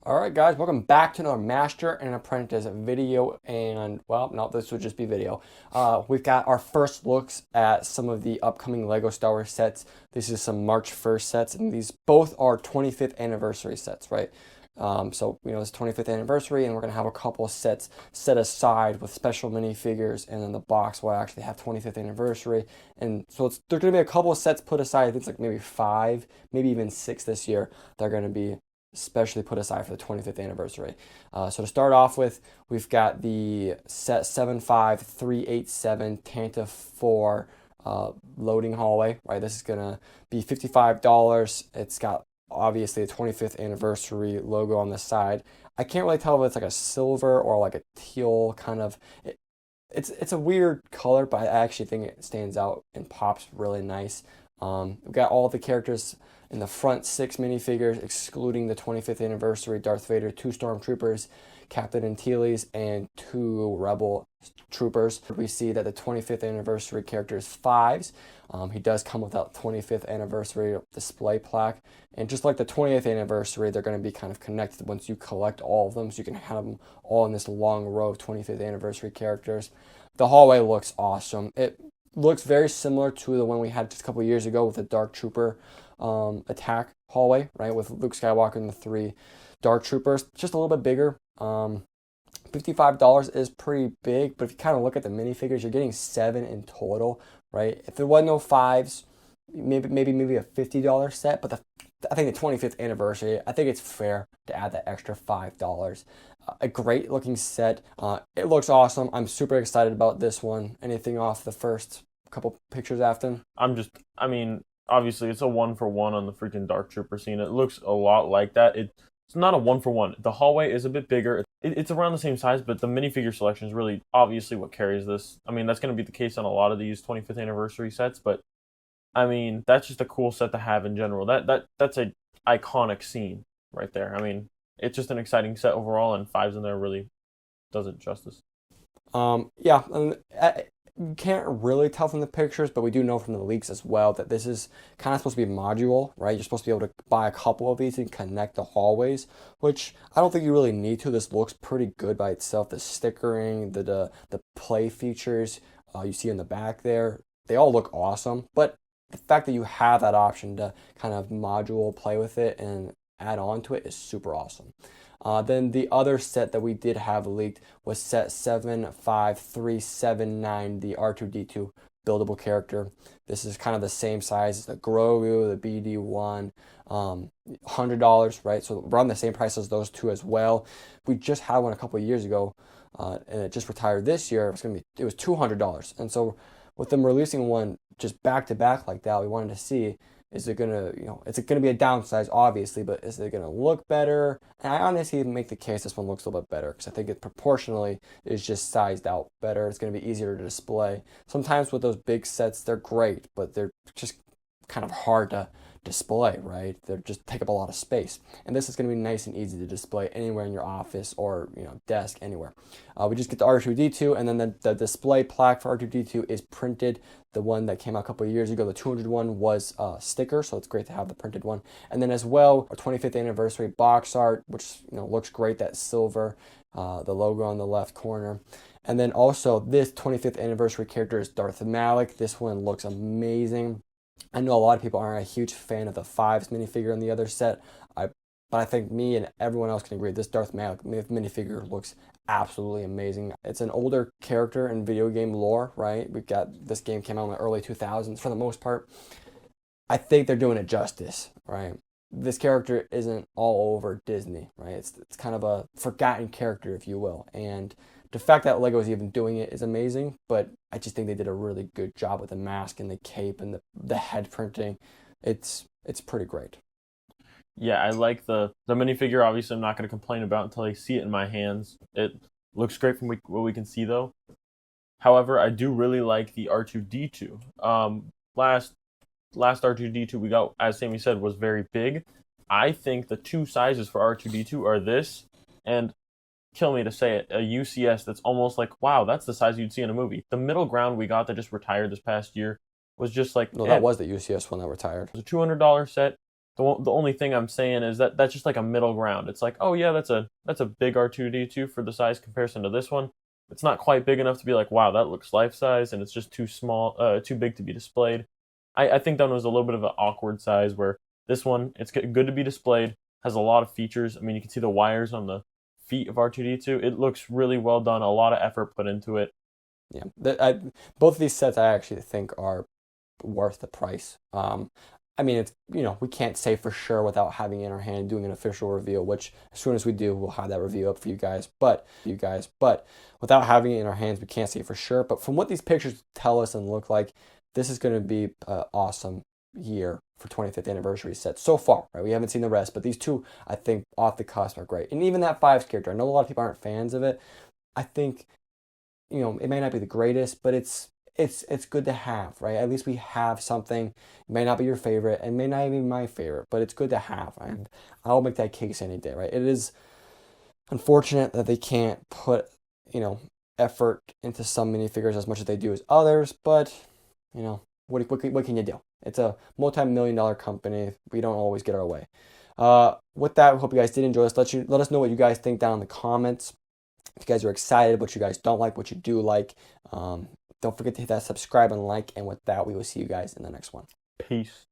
All right, guys, welcome back to another Master and Apprentice video. And, well, no, this would just be video. We've got our first looks at some of the upcoming LEGO Star Wars sets. This is some March 1st sets, and these both are 25th anniversary sets, right? It's 25th anniversary, and we're going to have a couple sets set aside with special minifigures, and then the box will actually have 25th anniversary. And so there's going to be a couple of sets put aside. I think it's like maybe 5, maybe even 6 this year. They're going to be especially put aside for the 25th anniversary. So to start off with, we've got the set 75387 Tantive 4 loading hallway, right? This is going to be $55. It's got obviously a 25th anniversary logo on the side. I can't really tell if it's like a silver or like a teal kind of. It's a weird color, but I actually think it stands out and pops really nice. We've got all the characters in the front 6 minifigures, excluding the 25th anniversary Darth Vader, 2 Stormtroopers, Captain Antilles, and 2 Rebel Troopers. We see that the 25th anniversary character is 5s. He does come with that 25th anniversary display plaque. And just like the 20th anniversary, they're going to be kind of connected once you collect all of them, so you can have them all in this long row of 25th anniversary characters. The hallway looks awesome. It looks very similar to the one we had just a couple years ago with the Dark Trooper attack hallway, right? With Luke Skywalker and the 3 Dark Troopers, just a little bit bigger. $55 is pretty big, but if you kind of look at the minifigures, you're getting 7 in total, right? If there was no 5s, maybe a $50 set, but I think the 25th anniversary, I think it's fair to add that extra $5. A great looking set. It looks awesome. I'm super excited about this one. Anything off the first couple pictures, Afton? Obviously it's a 1-for-1 on the freaking Dark Trooper scene. It looks a lot like that. It's not a 1-for-1. The hallway is a bit bigger. It's around the same size, but the minifigure selection is really obviously what carries this. That's going to be the case on a lot of these 25th anniversary sets, but that's just a cool set to have in general. That's a iconic scene right there. It's just an exciting set overall, and 5s in there really does it justice. You can't really tell from the pictures, but we do know from the leaks as well that this is kind of supposed to be module, right? You're supposed to be able to buy a couple of these and connect the hallways, which I don't think you really need to. This looks pretty good by itself. The stickering, the play features you see in the back there, they all look awesome. But the fact that you have that option to kind of module play with it and add on to it is super awesome. Then the other set that we did have leaked was set 75379, the R2-D2 buildable character. This is kind of the same size as the Grogu, the BD1, $100, right? So around the same price as those two as well. We just had one a couple of years ago, and it just retired this year. It was $200, and so with them releasing one just back to back like that, we wanted to see, is it gonna, it's gonna be a downsize, obviously, but is it gonna look better? And I honestly make the case this one looks a little bit better because I think it proportionally is just sized out better. It's gonna be easier to display. Sometimes with those big sets, they're great, but they're just kind of hard to display, right? They just take up a lot of space. And this is going to be nice and easy to display anywhere in your office or desk, anywhere. We just get the R2-D2, and then the display plaque for R2-D2 is printed. The one that came out a couple of years ago, the 200 one, was a sticker, so it's great to have the printed one. And then as well, our 25th anniversary box art, which looks great, that silver, the logo on the left corner. And then also this 25th anniversary character is Darth Malak. This one looks amazing. I know a lot of people aren't a huge fan of the 5s minifigure in the other set, but I think me and everyone else can agree this Darth Malak minifigure looks absolutely amazing. It's an older character in video game lore, right? This game came out in the early 2000s for the most part. I think they're doing it justice, right? This character isn't all over Disney, right? It's kind of a forgotten character, if you will, and the fact that LEGO is even doing it is amazing, but I just think they did a really good job with the mask and the cape and the head printing. It's pretty great. Yeah, I like the minifigure. Obviously, I'm not going to complain about until I see it in my hands. It looks great from what we can see, though. However, I do really like the R2-D2. Last R2-D2 we got, as Sammy said, was very big. I think the 2 sizes for R2-D2 are this and, kill me to say it, a UCS that's almost like, wow, that's the size you'd see in a movie. The middle ground we got that just retired this past year was just like... No, that was the UCS one that retired. It was a $200 set. The only thing I'm saying is that that's just like a middle ground. It's like, oh yeah, that's a big R2D2 for the size comparison to this one. It's not quite big enough to be like, wow, that looks life size, and it's just too small, too big to be displayed. I think that one was a little bit of an awkward size where this one, it's good to be displayed, has a lot of features. I mean, you can see the wires on the feet of R2D2. It looks really well done, a lot of effort put into it. Yeah, both of these sets I actually think are worth the price. I mean, it's, we can't say for sure without having it in our hand, doing an official reveal, which as soon as we do, we'll have that review up for you guys. But without having it in our hands, we can't say for sure. But from what these pictures tell us and look like, this is going to be an awesome year for 25th anniversary sets so far, right? We haven't seen the rest, but these two, I think, off the cusp are great. And even that Fives character, I know a lot of people aren't fans of it. I think, it may not be the greatest, but it's good to have, right? At least we have something. It may not be your favorite, and may not even be my favorite, but it's good to have, and I'll make that case any day, right? It is unfortunate that they can't put, effort into some minifigures as much as they do as others, but, what can you do? It's a multi-million-dollar company. We don't always get our way. With that, we hope you guys did enjoy this. Let us know what you guys think down in the comments. If you guys are excited, what you guys don't like, what you do like. Don't forget to hit that subscribe and like. And with that, we will see you guys in the next one. Peace.